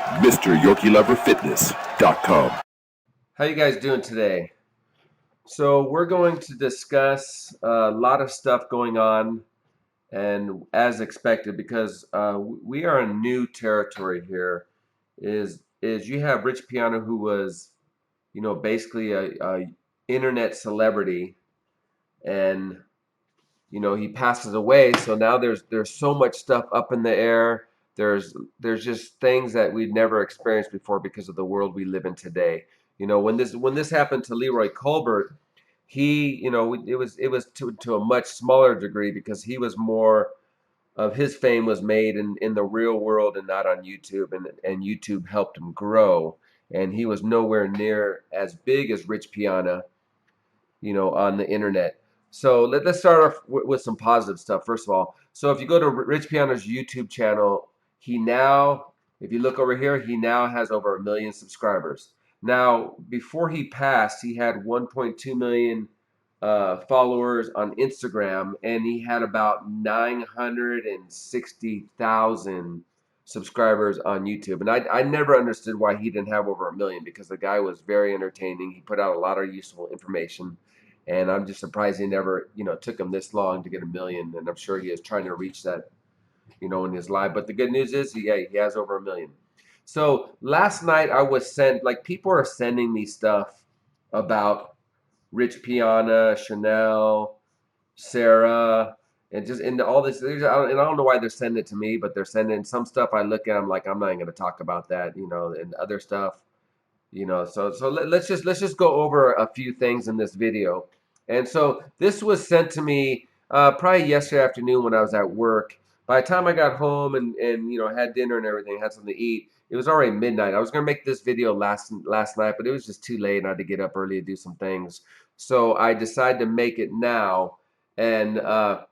MrYorkieLoverFitness.com. How you guys doing today? So we're going to discuss a lot of stuff going on, and as expected, because we are in new territory here. Is you have Rich Piana, who was, basically a internet celebrity, and he passes away. So now there's so much stuff up in the air. There's just things that we'd never experienced before because of the world we live in today. When this happened to Leroy Colbert, it was to a much smaller degree because he was more of his fame was made in the real world and not on YouTube, and YouTube helped him grow, and he was nowhere near as big as Rich Piana, on the internet. So let's start off with some positive stuff. First of all, so if you go to Rich Piano's YouTube channel, he now, if you look over here, he now has over 1 million subscribers. Now, before he passed, he had 1.2 million followers on Instagram, and he had about 960,000 subscribers on YouTube. And I never understood why he didn't have over 1 million, because the guy was very entertaining. He put out a lot of useful information, and I'm just surprised he never, took him this long to get 1 million. And I'm sure he is trying to reach that, in his life. But the good news is, he has over 1 million. So last night I was sent, like, people are sending me stuff about Rich Piana, Chanel, Sarah, and all this. And I don't know why they're sending it to me, but they're sending some stuff. I look at, I'm like, I'm not even going to talk about that, and other stuff. So let's just go over a few things in this video. And so this was sent to me probably yesterday afternoon when I was at work. By the time I got home and had dinner and everything, had something to eat, it was already midnight. I was gonna make this video last night, but it was just too late, and I had to get up early to do some things. So I decided to make it now, and I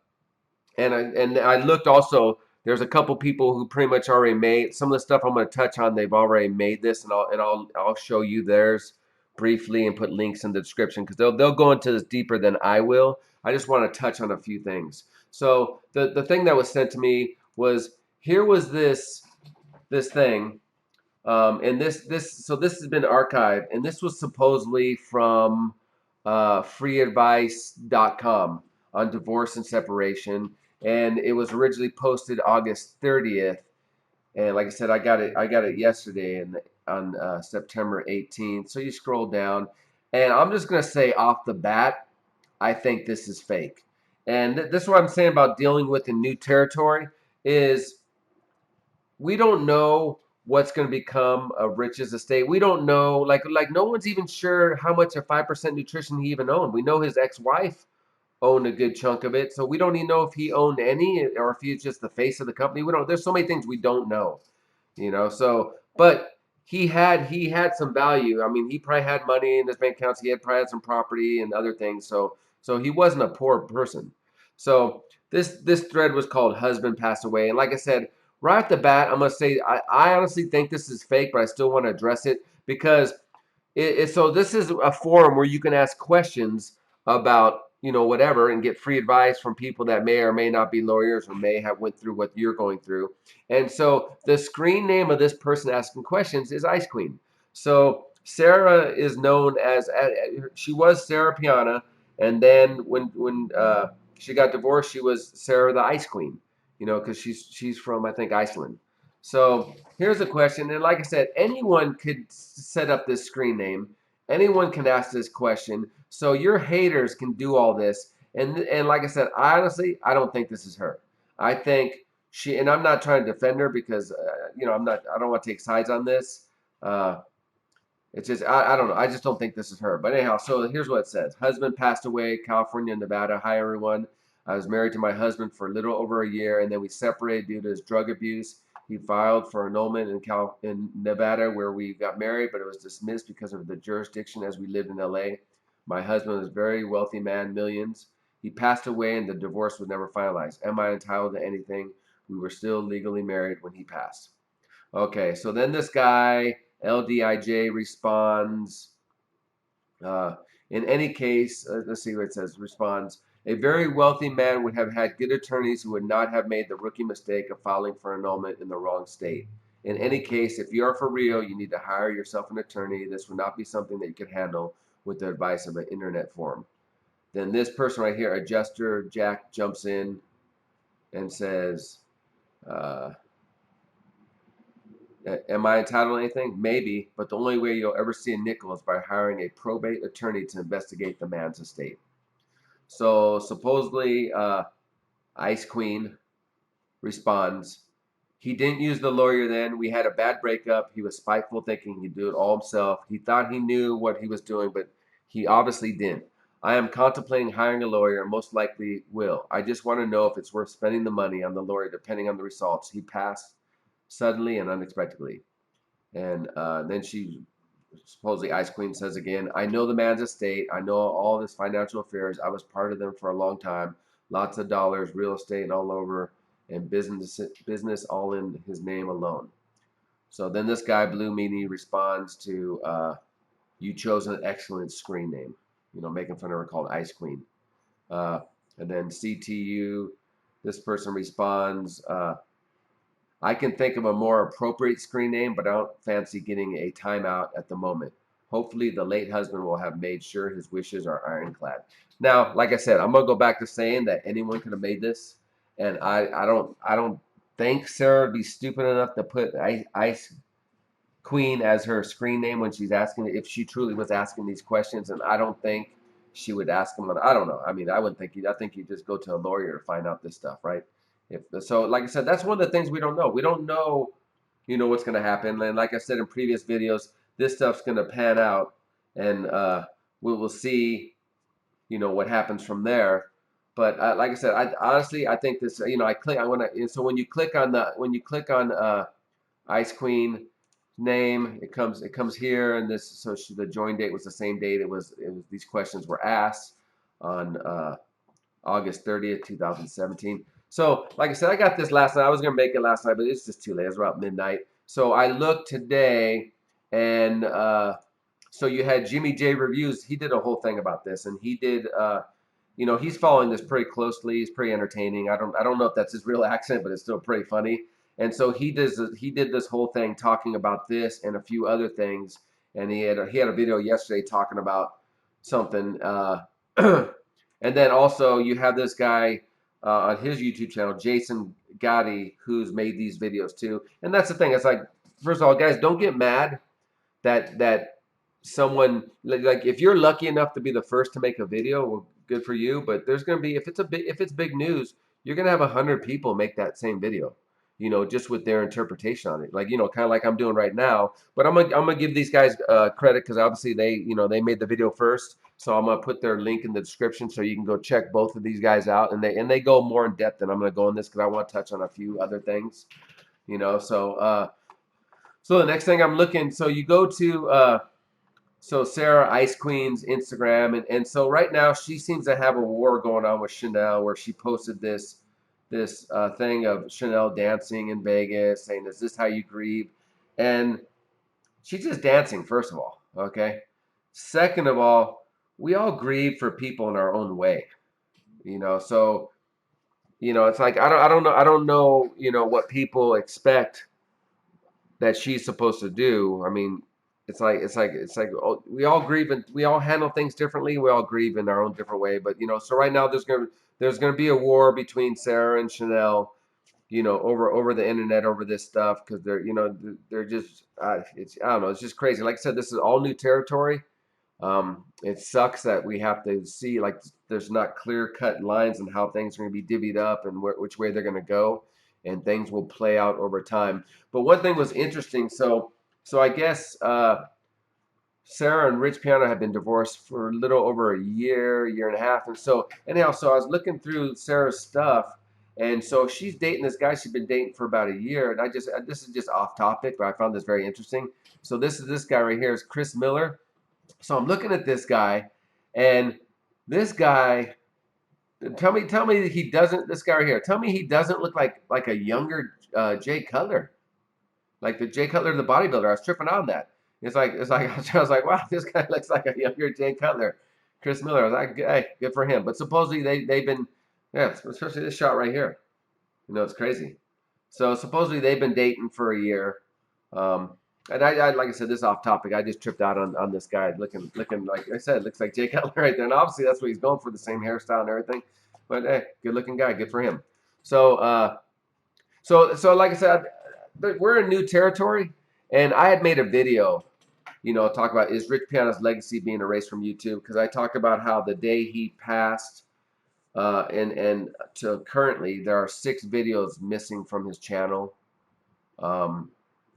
looked also. There's a couple people who pretty much already made some of the stuff I'm going to touch on. They've already made this, and I'll show you theirs briefly and put links in the description, because they'll go into this deeper than I will. I just want to touch on a few things. So the thing that was sent to me was, here was this thing, and this has been archived, and this was supposedly from freeadvice.com on divorce and separation, and it was originally posted August 30th, and like I said, I got it yesterday, and on September 18th. So you scroll down, and I'm just gonna say off the bat, I think this is fake, and this is what I'm saying about dealing with in new territory is, we don't know what's going to become of Rich's estate. We don't know, like no one's even sure how much of 5% nutrition he even owned. We know his ex-wife owned a good chunk of it, so we don't even know if he owned any, or if he's just the face of the company. We don't. There's so many things we don't know, So, but he had some value. I mean, he probably had money in his bank accounts. He had probably had some property and other things. So he wasn't a poor person. So this thread was called "Husband Passed Away," and like I said, right off the bat, I'm gonna say I honestly think this is fake, but I still want to address it because so this is a forum where you can ask questions about whatever, and get free advice from people that may or may not be lawyers, or may have went through what you're going through. And so the screen name of this person asking questions is Ice Queen. So Sarah is known as, she was Sarah Piana, and then when she got divorced, she was Sarah the Ice Queen, because she's from, I think, Iceland. So here's a question, and like I said, anyone could set up this screen name. Anyone can ask this question. So your haters can do all this, and like I said, honestly, I don't think this is her. I think she, and I'm not trying to defend her, because I don't want to take sides on this. Uh, it's just, I don't know. I just don't think this is her. But anyhow, so here's what it says. Husband passed away, California, Nevada. Hi, everyone. I was married to my husband for a little over a year, and then we separated due to his drug abuse. He filed for annulment in Nevada, where we got married, but it was dismissed because of the jurisdiction, as we lived in LA. My husband was a very wealthy man, millions. He passed away, and the divorce was never finalized. Am I entitled to anything? We were still legally married when he passed. Okay, so then this guy, LDIJ, responds, uh, in any case, let's see what it says, responds, a very wealthy man would have had good attorneys who would not have made the rookie mistake of filing for annulment in the wrong state. In any case, if you are for real, you need to hire yourself an attorney. This would not be something that you could handle with the advice of an internet forum. Then this person right here, Adjuster Jack, jumps in and says, uh, am I entitled to anything? Maybe, but the only way you'll ever see a nickel is by hiring a probate attorney to investigate the man's estate. So supposedly, Ice Queen responds, he didn't use the lawyer then. We had a bad breakup. He was spiteful, thinking he'd do it all himself. He thought he knew what he was doing, but he obviously didn't. I am contemplating hiring a lawyer and most likely will. I just want to know if it's worth spending the money on the lawyer depending on the results. He passed suddenly and unexpectedly. And then she, supposedly Ice Queen, says again, I know the man's estate. I know all of his financial affairs. I was part of them for a long time. Lots of dollars, real estate, and all over, and business all in his name alone. So then this guy, Blue Meanie, responds to, you chose an excellent screen name, making fun of her, called Ice Queen. And then CTU, this person responds, I can think of a more appropriate screen name, but I don't fancy getting a timeout at the moment. Hopefully the late husband will have made sure his wishes are ironclad. Now, like I said, I'm gonna go back to saying that anyone could have made this, and I don't think Sarah would be stupid enough to put Ice Queen as her screen name when she's asking, if she truly was asking these questions, and I don't think she would ask them. I don't know. I mean, I wouldn't think you. I think you just go to a lawyer to find out this stuff, right? If so, like I said, that's one of the things we don't know. We don't know, what's going to happen. And like I said in previous videos, this stuff's going to pan out, and we will see, what happens from there. But like I said, I honestly, I think this, I click. I want to. So when you click on Ice Queen name, it comes here, and this, so the join date was the same date it was these questions were asked on August 30th, 2017. So like I said, I got this last night. I was gonna make it last night, but it's just too late. It was about midnight. So I looked today, and so you had Jimmy J Reviews. He did a whole thing about this, and he did he's following this pretty closely. He's pretty entertaining. I don't know if that's his real accent, but it's still pretty funny. And so he did this whole thing talking about this and a few other things. And he had a video yesterday talking about something. And then also you have this guy on his YouTube channel, Jason Gaddie, who's made these videos too. And that's the thing. It's like, first of all, guys, don't get mad that someone, like, if you're lucky enough to be the first to make a video, well, good for you. But there's gonna be, if it's big news, you're gonna have 100 people make that same video, just with their interpretation on it, like, kind of like I'm doing right now. But I'm gonna give these guys credit, because obviously they made the video first. So I'm gonna put their link in the description so you can go check both of these guys out, and they go more in depth than I'm gonna go in this, because I want to touch on a few other things, so the next thing I'm looking, so you go to so Sarah Ice Queen's Instagram, and so right now she seems to have a war going on with Chanel, where she posted this thing of Chanel dancing in Vegas, saying, "Is this how you grieve?" And she's just dancing, first of all, okay? Second of all, we all grieve for people in our own way, So it's like, I don't know, what people expect that she's supposed to do. I mean, it's like oh, we all grieve, and we all handle things differently. We all grieve in our own different way. But so right now there's gonna be a war between Sarah and Chanel, over the internet, over this stuff, because they're just it's, I don't know, it's just crazy. Like I said, this is all new territory. It sucks that we have to see, like, there's not clear-cut lines on how things are going to be divvied up and which way they're going to go, and things will play out over time. But one thing was interesting. So I guess Sarah and Rich Piana have been divorced for a little over a year and a half. And so anyhow, so I was looking through Sarah's stuff, and so she's dating this guy she's been dating for about a year. And this is just off topic, but I found this very interesting. So this guy right here is Chris Miller. So I'm looking at this guy, and this guy, tell me he doesn't. This guy right here, tell me he doesn't look like a younger Jay Cutler, like the Jay Cutler, the bodybuilder. I was tripping on that. It's like I was like, wow, this guy looks like a younger Jay Cutler, Chris Miller. I was like, hey, good for him. But supposedly they've been, yeah, especially this shot right here. It's crazy. So supposedly they've been dating for a year. And I like I said, this is off topic. I just tripped out on this guy looking like I said, looks like Jake Cutler right there, and obviously that's what he's going for, the same hairstyle and everything. But hey, good looking guy, good for him. So so like I said, we're in new territory, and I had made a video, talk about is Rich Piana's legacy being erased from YouTube, because I talked about how the day he passed, and to currently there are 6 videos missing from his channel. Um,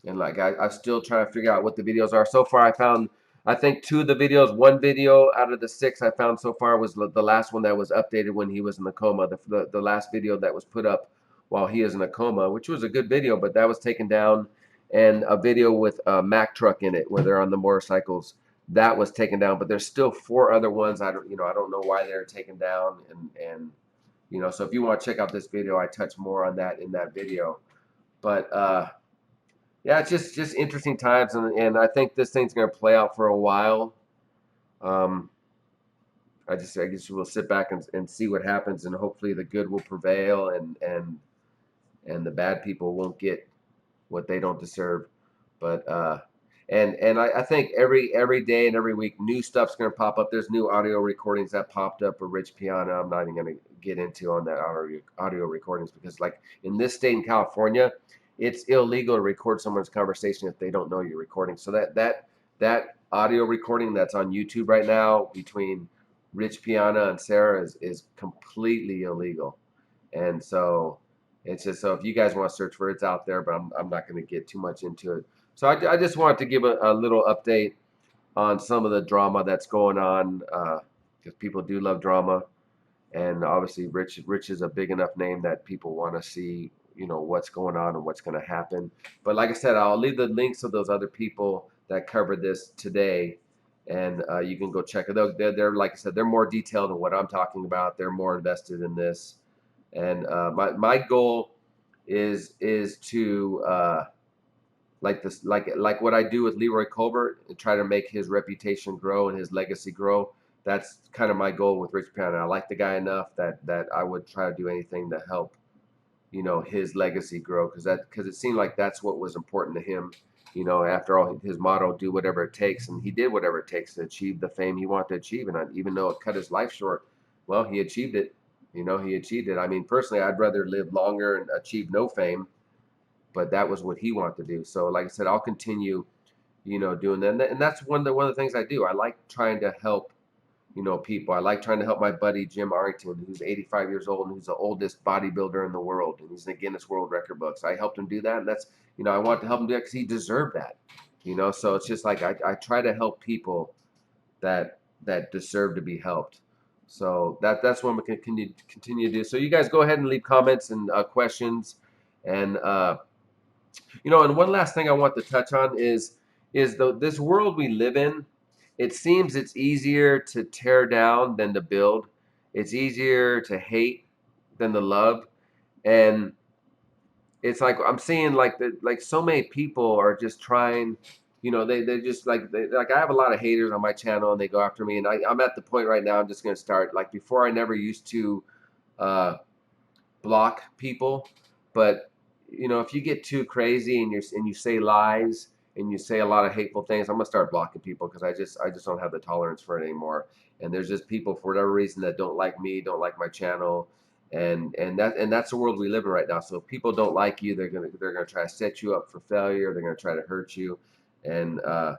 and like I'm still trying to figure out what the videos are. So far, I found, I think 2 of the videos. One video out of the 6 I found so far was the last one that was updated when he was in the coma. The last video that was put up while he is in a coma, which was a good video, but that was taken down. And a video with a Mack truck in it where they're on the motorcycles, that was taken down. But there's still 4 other ones. I don't know why they're taken down. And so if you want to check out this video, I touch more on that in that video. But yeah, it's just interesting times, and I think this thing's going to play out for a while. Um, I guess we'll sit back and see what happens, and hopefully the good will prevail, and the bad people won't get what they don't deserve. But and I think every day and every week new stuff's going to pop up. There's new audio recordings that popped up for Rich Piana. I'm not even going to get into on that audio recordings, because like in this state in California, it's illegal to record someone's conversation if they don't know you're recording. So that audio recording that's on YouTube right now between Rich Piana and Sarah is completely illegal. And so it's just, so if you guys want to search for it, it's out there, but I'm not going to get too much into it. So I just wanted to give a little update on some of the drama that's going on, because people do love drama, and obviously Rich is a big enough name that people want to see what's going on and what's going to happen. But like I said, I'll leave the links of those other people that covered this today, and you can go check it. They're like I said, they're more detailed than what I'm talking about. They're more invested in this, and my goal is to like this, like what I do with Leroy Colbert, and try to make his reputation grow and his legacy grow. That's kind of my goal with Rich Piana. I like the guy enough that I would try to do anything to help his legacy grow, because it seemed like that's what was important to him. After all, his motto, do whatever it takes, and he did whatever it takes to achieve the fame he wanted to achieve. And even though it cut his life short, well, he achieved it. He achieved it. I mean, personally, I'd rather live longer and achieve no fame, but that was what he wanted to do. So like I said, I'll continue doing that. And that's one of the things I do. I like trying to help people. I like trying to help my buddy Jim Arrington, who's 85 years old and who's the oldest bodybuilder in the world, and he's in the Guinness World Record books. I helped him do that, and that's I want to help him do that because he deserved that. So it's just like I try to help people that deserve to be helped. So that's what we can continue to do. So you guys go ahead and leave comments and questions, and and one last thing I want to touch on is this world we live in. It seems it's easier to tear down than to build. It's easier to hate than to love, and it's like I'm seeing like so many people are just trying. They just like I have a lot of haters on my channel, and they go after me, and I'm at the point right now. I'm just gonna start, like before I never used to uh, block people, but if you get too crazy and you say lies and you say a lot of hateful things, I'm gonna start blocking people, because I just don't have the tolerance for it anymore. And there's just people for whatever reason that don't like me, don't like my channel, and that's the world we live in right now. So if people don't like you, they're gonna try to set you up for failure. They're gonna try to hurt you, and and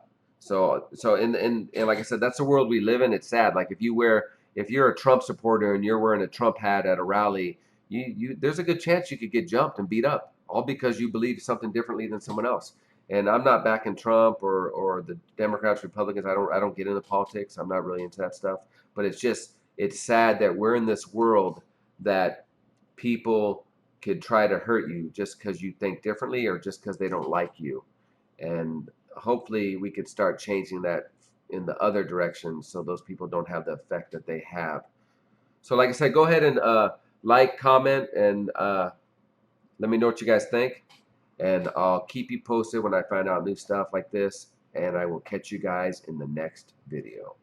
like I said, that's the world we live in. It's sad. Like if you're a Trump supporter and you're wearing a Trump hat at a rally, there's a good chance you could get jumped and beat up, all because you believe something differently than someone else. And I'm not backing Trump or the Democrats, Republicans. I don't get into politics. I'm not really into that stuff. But it's sad that we're in this world that people could try to hurt you just because you think differently or just because they don't like you. And hopefully we could start changing that in the other direction, so those people don't have the effect that they have. So like I said, go ahead and like, comment, and let me know what you guys think. And I'll keep you posted when I find out new stuff like this. And I will catch you guys in the next video.